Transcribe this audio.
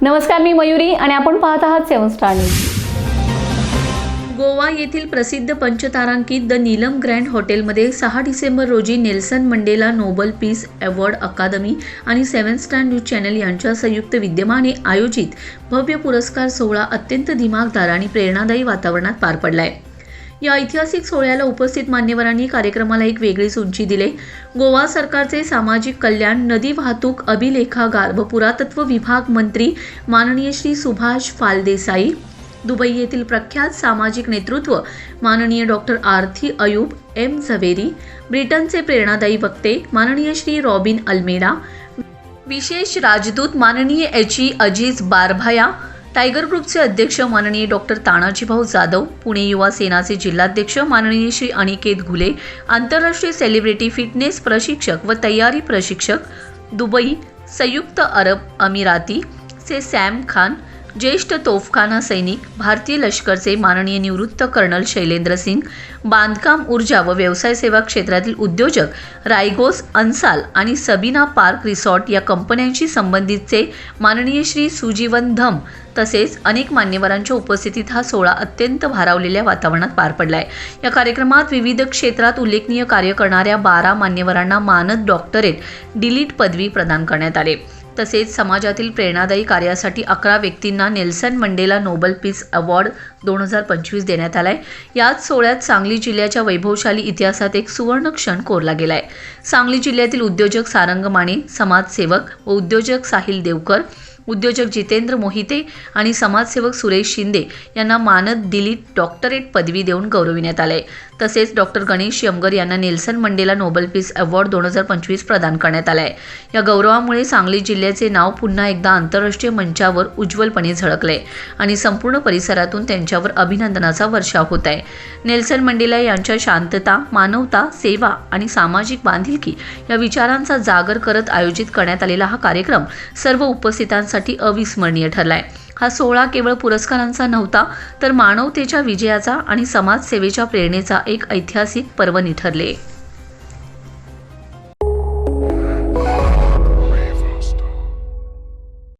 नमस्कार, मी मयुरी आणि आपण पाहत आहात 7 स्टार न्यूज. गोवा येथील प्रसिद्ध पंचतारांकित द नीलम ग्रँड हॉटेलमध्ये 6 डिसेंबर रोजी नेल्सन मंडेला नोबल पीस अवॉर्ड अकादमी आणि 7 स्टार न्यूज चॅनल यांच्या संयुक्त विद्यमाने आयोजित भव्य पुरस्कार सोहळा अत्यंत दिमागदार आणि प्रेरणादायी वातावरणात पार पडलाय. या ऐतिहासिक सोहळ्याला उपस्थित मान्यवरांनी कार्यक्रमाला एक वेगळीच उंची दिली. गोवा सरकारचे सामाजिक कल्याण, नदी वाहतूक, अभिलेखागार व पुरातत्व विभाग मंत्री माननीय श्री सुभाष फालदेसाई, दुबई येथील प्रख्यात सामाजिक नेतृत्व माननीय डॉक्टर आर्थी अयूब एम झवेरी, ब्रिटनचे प्रेरणादायी वक्ते माननीय श्री रॉबिन अल्मेडा, विशेष राजदूत माननीय एच.ई. अजीज बारभाया, टायगर ग्रुपचे अध्यक्ष माननीय डॉक्टर तानाजीभाऊ जाधव, पुणे युवा सेनाचे जिल्हाध्यक्ष माननीय श्री अनिकेत घुले, आंतरराष्ट्रीय सेलिब्रिटी फिटनेस प्रशिक्षक व तयारी प्रशिक्षक, दुबई, संयुक्त अरब अमिराती चे सॅम खान, ज्येष्ठ तोफखाना सैनिक, भारतीय लष्करचे माननीय निवृत्त कर्नल शैलेंद्र सिंग, बांधकाम, ऊर्जा व व्यवसाय सेवा क्षेत्रातील उद्योजक रायगोस अन्साल आणि सबीना पार्क रिसॉर्ट या कंपन्यांशी संबंधितचे माननीय श्री सुजीवन धम तसेच अनेक मान्यवरांच्या उपस्थितीत हा सोहळा अत्यंत भारावलेल्या वातावरणात पार पडलाय. या कार्यक्रमात विविध क्षेत्रात उल्लेखनीय कार्य करणाऱ्या 12 मान्यवरांना मानद डॉक्टरेट डिलीट पदवी प्रदान करण्यात आले. तसेच समाजातील प्रेरणादायी कार्यासाठी 11 व्यक्तींना नेल्सन मंडेला नोबल पीस अवॉर्ड 2025 देण्यात आलाय. याच सोहळ्यात सांगली जिल्ह्याच्या वैभवशाली इतिहासात एक सुवर्ण क्षण कोरला गेलाय. सांगली जिल्ह्यातील उद्योजक सारंग माने, समाजसेवक व उद्योजक साहिल देवकर, उद्योजक जितेंद्र मोहिते आणि समाजसेवक सुरेश शिंदे यांना मानद डिलीट डॉक्टरेट पदवी देऊन गौरविण्यात आले. तसेच डॉक्टर गणेश यमगर यांना नेल्सन मंडेला नोबल पीस अवॉर्ड 2025 प्रदान करण्यात आला आहे. या गौरवामुळे सांगली जिल्ह्याचे नाव पुन्हा एकदा आंतरराष्ट्रीय मंचावर उज्ज्वलपणे झळकले आणि संपूर्ण परिसरातून त्यांच्यावर अभिनंदनाचा वर्षाव होत आहे. नेल्सन मंडेला यांच्या शांतता, मानवता, सेवा आणि सामाजिक बांधिलकी या विचारांचा जागर करत आयोजित करण्यात आलेला हा कार्यक्रम सर्व उपस्थितांसाठी अविस्मरणीय ठरलाय. हा सोहळा केवळ पुरस्कारांचा नव्हता, तर मानवतेच्या विजयाचा आणि समाजसेवेच्या प्रेरणेचा एक ऐतिहासिक पर्वणी ठरले.